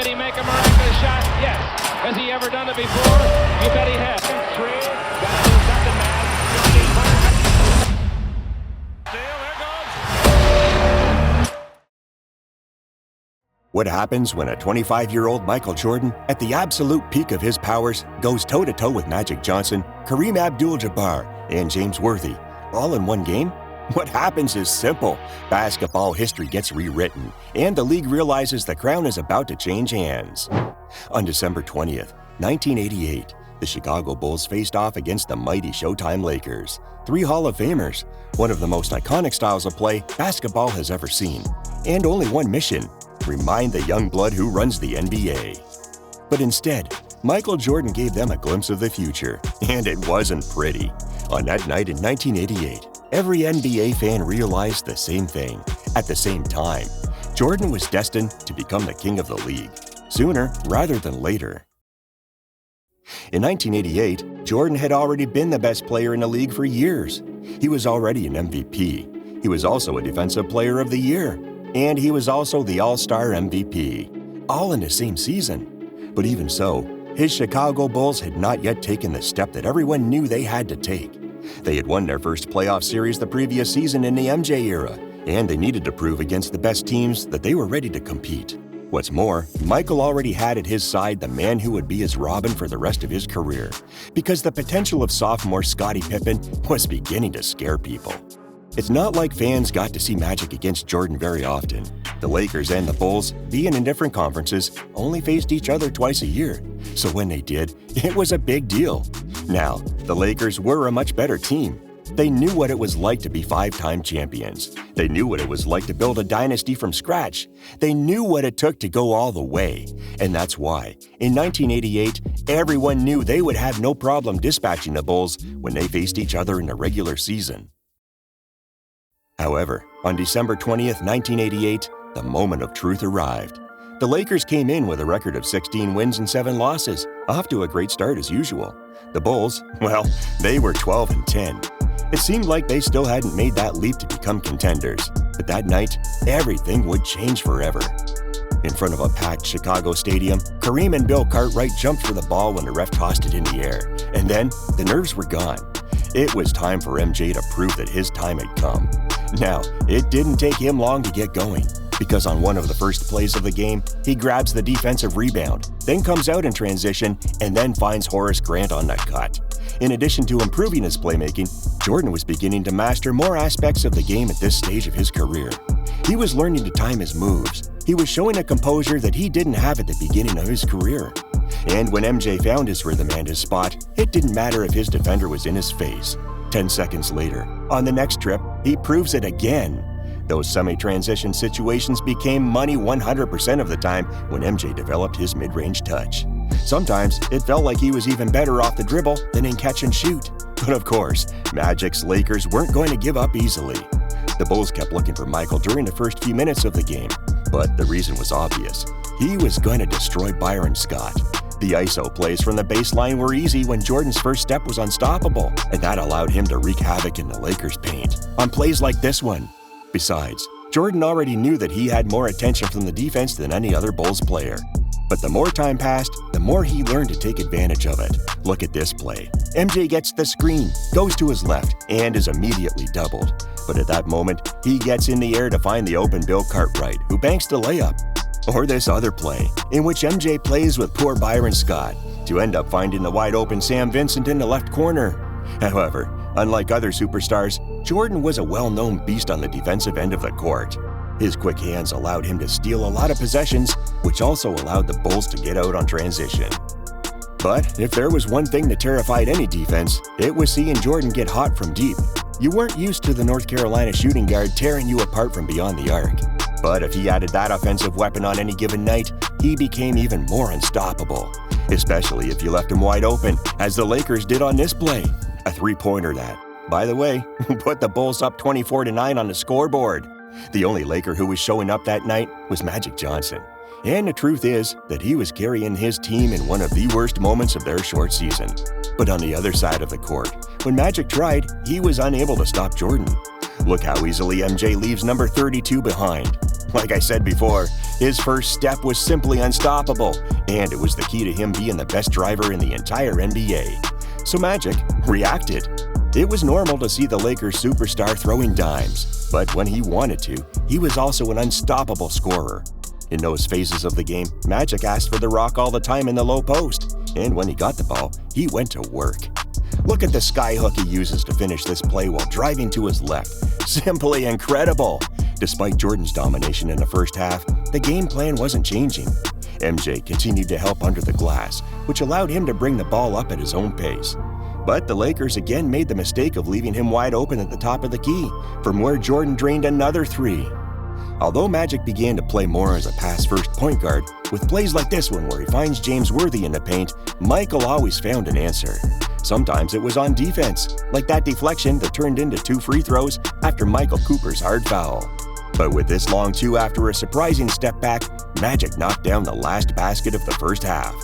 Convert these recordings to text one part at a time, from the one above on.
Did he make a miraculous shot? Yes. Has he ever done it before? You bet he has. 3. Got to do something, man. What happens when a 25-year-old Michael Jordan, at the absolute peak of his powers, goes toe-to-toe with Magic Johnson, Kareem Abdul-Jabbar, and James Worthy, all in one game? What happens is simple. Basketball history gets rewritten, and the league realizes the crown is about to change hands. On December 20th, 1988, the Chicago Bulls faced off against the mighty Showtime Lakers, 3 Hall of Famers, one of the most iconic styles of play basketball has ever seen, and only one mission: remind the young blood who runs the NBA. But instead, Michael Jordan gave them a glimpse of the future, and it wasn't pretty. On that night in 1988, every NBA fan realized the same thing. At the same time, Jordan was destined to become the king of the league, sooner rather than later. In 1988, Jordan had already been the best player in the league for years. He was already an MVP. He was also a Defensive Player of the Year. And he was also the All-Star MVP, all in the same season. But even so, his Chicago Bulls had not yet taken the step that everyone knew they had to take. They had won their first playoff series the previous season in the MJ era, and they needed to prove against the best teams that they were ready to compete. What's more, Michael already had at his side the man who would be his Robin for the rest of his career, because the potential of sophomore Scottie Pippen was beginning to scare people. It's not like fans got to see Magic against Jordan very often. The Lakers and the Bulls, being in different conferences, only faced each other twice a year. So when they did, it was a big deal. Now, the Lakers were a much better team. They knew what it was like to be 5-time champions. They knew what it was like to build a dynasty from scratch. They knew what it took to go all the way. And that's why, in 1988, everyone knew they would have no problem dispatching the Bulls when they faced each other in the regular season. However, on December 20th, 1988, the moment of truth arrived. The Lakers came in with a record of 16 wins and 7 losses, off to a great start as usual. The Bulls, well, they were 12-10. It seemed like they still hadn't made that leap to become contenders, but that night, everything would change forever. In front of a packed Chicago stadium, Kareem and Bill Cartwright jumped for the ball when the ref tossed it in the air, and then the nerves were gone. It was time for MJ to prove that his time had come. Now, it didn't take him long to get going, because on one of the first plays of the game, he grabs the defensive rebound, then comes out in transition, and then finds Horace Grant on the cut. In addition to improving his playmaking, Jordan was beginning to master more aspects of the game at this stage of his career. He was learning to time his moves. He was showing a composure that he didn't have at the beginning of his career. And when MJ found his rhythm and his spot, it didn't matter if his defender was in his face. 10 seconds later, on the next trip, he proves it again. Those semi-transition situations became money 100% of the time when MJ developed his mid-range touch. Sometimes, it felt like he was even better off the dribble than in catch and shoot. But of course, Magic's Lakers weren't going to give up easily. The Bulls kept looking for Michael during the first few minutes of the game, but the reason was obvious. He was going to destroy Byron Scott. The ISO plays from the baseline were easy when Jordan's first step was unstoppable, and that allowed him to wreak havoc in the Lakers' paint on plays like this one. Besides, Jordan already knew that he had more attention from the defense than any other Bulls player. But the more time passed, the more he learned to take advantage of it. Look at this play. MJ gets the screen, goes to his left, and is immediately doubled. But at that moment, he gets in the air to find the open Bill Cartwright, who banks the layup. Or this other play, in which MJ plays with poor Byron Scott to end up finding the wide-open Sam Vincent in the left corner. However, unlike other superstars, Jordan was a well-known beast on the defensive end of the court. His quick hands allowed him to steal a lot of possessions, which also allowed the Bulls to get out on transition. But if there was one thing that terrified any defense, it was seeing Jordan get hot from deep. You weren't used to the North Carolina shooting guard tearing you apart from beyond the arc. But if he added that offensive weapon on any given night, he became even more unstoppable, especially if you left him wide open, as the Lakers did on this play. A three-pointer that, by the way, put the Bulls up 24-9 on the scoreboard. The only Laker who was showing up that night was Magic Johnson. And the truth is that he was carrying his team in one of the worst moments of their short season. But on the other side of the court, when Magic tried, he was unable to stop Jordan. Look how easily MJ leaves number 32 behind. Like I said before, his first step was simply unstoppable, and it was the key to him being the best driver in the entire NBA. So Magic reacted. It was normal to see the Lakers superstar throwing dimes, but when he wanted to, he was also an unstoppable scorer. In those phases of the game, Magic asked for the rock all the time in the low post, and when he got the ball, he went to work. Look at the skyhook he uses to finish this play while driving to his left. Simply incredible! Despite Jordan's domination in the first half, the game plan wasn't changing. MJ continued to help under the glass, which allowed him to bring the ball up at his own pace. But the Lakers again made the mistake of leaving him wide open at the top of the key, from where Jordan drained another three. Although Magic began to play more as a pass-first point guard, with plays like this one where he finds James Worthy in the paint, Michael always found an answer. Sometimes it was on defense, like that deflection that turned into 2 free throws after Michael Cooper's hard foul. But with this long two after a surprising step back, Magic knocked down the last basket of the first half.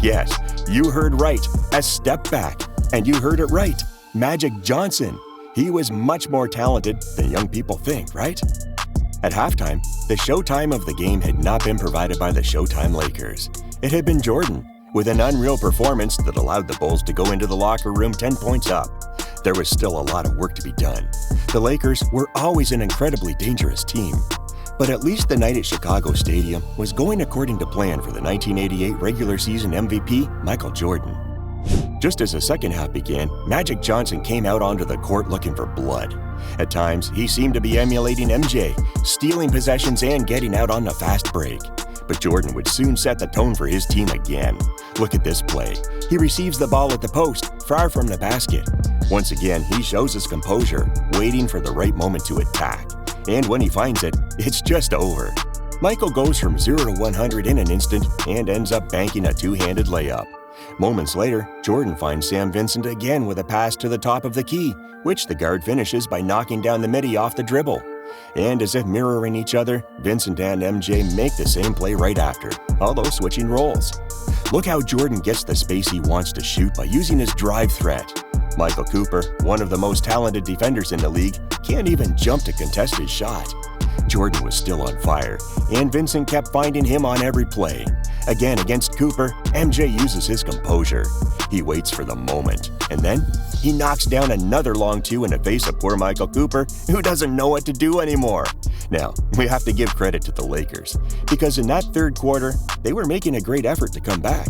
Yes, you heard right, a step back. And you heard it right, Magic Johnson. He was much more talented than young people think, right? At halftime, the showtime of the game had not been provided by the Showtime Lakers. It had been Jordan, with an unreal performance that allowed the Bulls to go into the locker room 10 points up. There was still a lot of work to be done. The Lakers were always an incredibly dangerous team. But at least the night at Chicago Stadium was going according to plan for the 1988 regular season MVP, Michael Jordan. Just as the second half began, Magic Johnson came out onto the court looking for blood. At times, he seemed to be emulating MJ, stealing possessions and getting out on the fast break. But Jordan would soon set the tone for his team again. Look at this play. He receives the ball at the post, far from the basket. Once again, he shows his composure, waiting for the right moment to attack. And when he finds it, it's just over. Michael goes from 0 to 100 in an instant and ends up banking a two-handed layup. Moments later, Jordan finds Sam Vincent again with a pass to the top of the key, which the guard finishes by knocking down the midi off the dribble. And as if mirroring each other, Vincent and MJ make the same play right after, although switching roles. Look how Jordan gets the space he wants to shoot by using his drive threat. Michael Cooper, one of the most talented defenders in the league, can't even jump to contest his shot. Jordan was still on fire, and Vincent kept finding him on every play. Again, against Cooper, MJ uses his composure. He waits for the moment, and then he knocks down another long two in the face of poor Michael Cooper, who doesn't know what to do anymore. Now, we have to give credit to the Lakers, because in that third quarter, they were making a great effort to come back.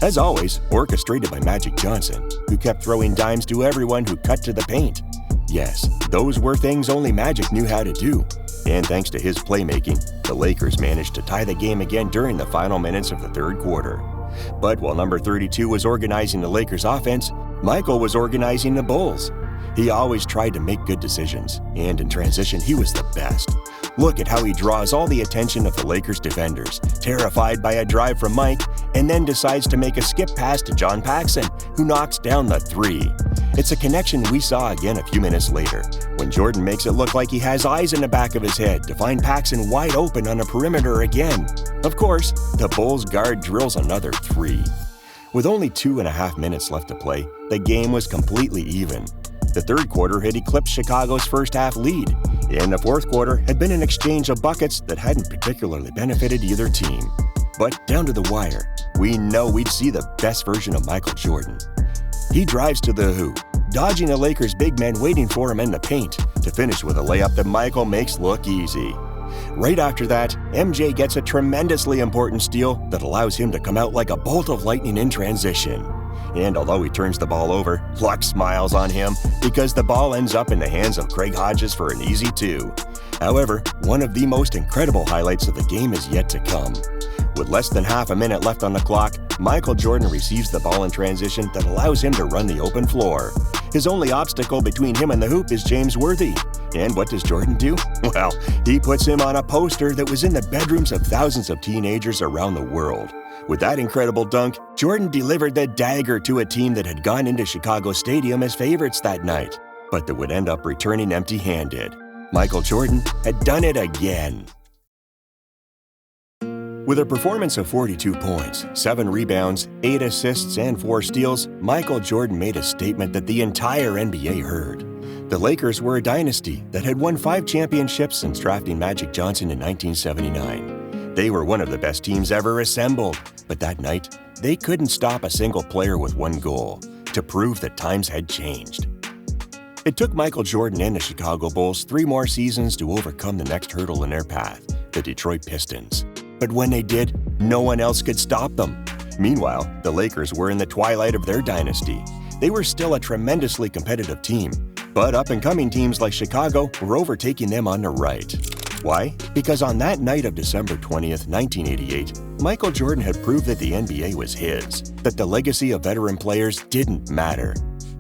As always, orchestrated by Magic Johnson, who kept throwing dimes to everyone who cut to the paint. Yes, those were things only Magic knew how to do. And thanks to his playmaking, the Lakers managed to tie the game again during the final minutes of the third quarter. But while number 32 was organizing the Lakers' offense, Michael was organizing the Bulls. He always tried to make good decisions, and in transition, he was the best. Look at how he draws all the attention of the Lakers' defenders, terrified by a drive from Mike, and then decides to make a skip pass to John Paxson, who knocks down the three. It's a connection we saw again a few minutes later, when Jordan makes it look like he has eyes in the back of his head to find Paxson wide open on the perimeter again. Of course, the Bulls guard drills another three. With only 2.5 minutes left to play, the game was completely even. The third quarter had eclipsed Chicago's first half lead, and the fourth quarter had been an exchange of buckets that hadn't particularly benefited either team. But down to the wire, we know we'd see the best version of Michael Jordan. He drives to the hoop, dodging the Lakers' big men waiting for him in the paint, to finish with a layup that Michael makes look easy. Right after that, MJ gets a tremendously important steal that allows him to come out like a bolt of lightning in transition. And although he turns the ball over, luck smiles on him because the ball ends up in the hands of Craig Hodges for an easy two. However, one of the most incredible highlights of the game is yet to come. With less than half a minute left on the clock, Michael Jordan receives the ball in transition that allows him to run the open floor. His only obstacle between him and the hoop is James Worthy. And what does Jordan do? Well, he puts him on a poster that was in the bedrooms of thousands of teenagers around the world. With that incredible dunk, Jordan delivered the dagger to a team that had gone into Chicago Stadium as favorites that night, but that would end up returning empty-handed. Michael Jordan had done it again. With a performance of 42 points, 7 rebounds, 8 assists, and 4 steals, Michael Jordan made a statement that the entire NBA heard. The Lakers were a dynasty that had won 5 championships since drafting Magic Johnson in 1979. They were one of the best teams ever assembled, but that night, they couldn't stop a single player with one goal: to prove that times had changed. It took Michael Jordan and the Chicago Bulls 3 more seasons to overcome the next hurdle in their path, the Detroit Pistons. But when they did, no one else could stop them. Meanwhile, the Lakers were in the twilight of their dynasty. They were still a tremendously competitive team, but up-and-coming teams like Chicago were overtaking them on the right. Why? Because on that night of December 20th, 1988, Michael Jordan had proved that the NBA was his, that the legacy of veteran players didn't matter.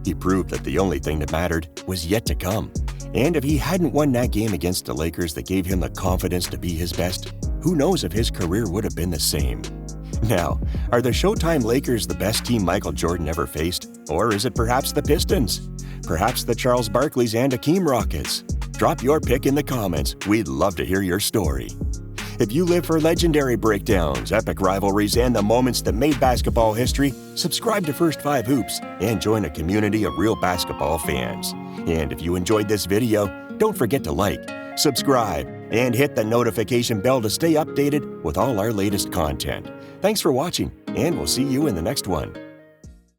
He proved that the only thing that mattered was yet to come. And if he hadn't won that game against the Lakers that gave him the confidence to be his best, who knows if his career would have been the same. Now, are the Showtime Lakers the best team Michael Jordan ever faced? Or is it perhaps the Pistons? Perhaps the Charles Barkleys and Hakeem Rockets? Drop your pick in the comments. We'd love to hear your story. If you live for legendary breakdowns, epic rivalries, and the moments that made basketball history, subscribe to First5 Hoops and join a community of real basketball fans. And if you enjoyed this video, don't forget to like, subscribe, and hit the notification bell to stay updated with all our latest content. Thanks for watching, and we'll see you in the next one.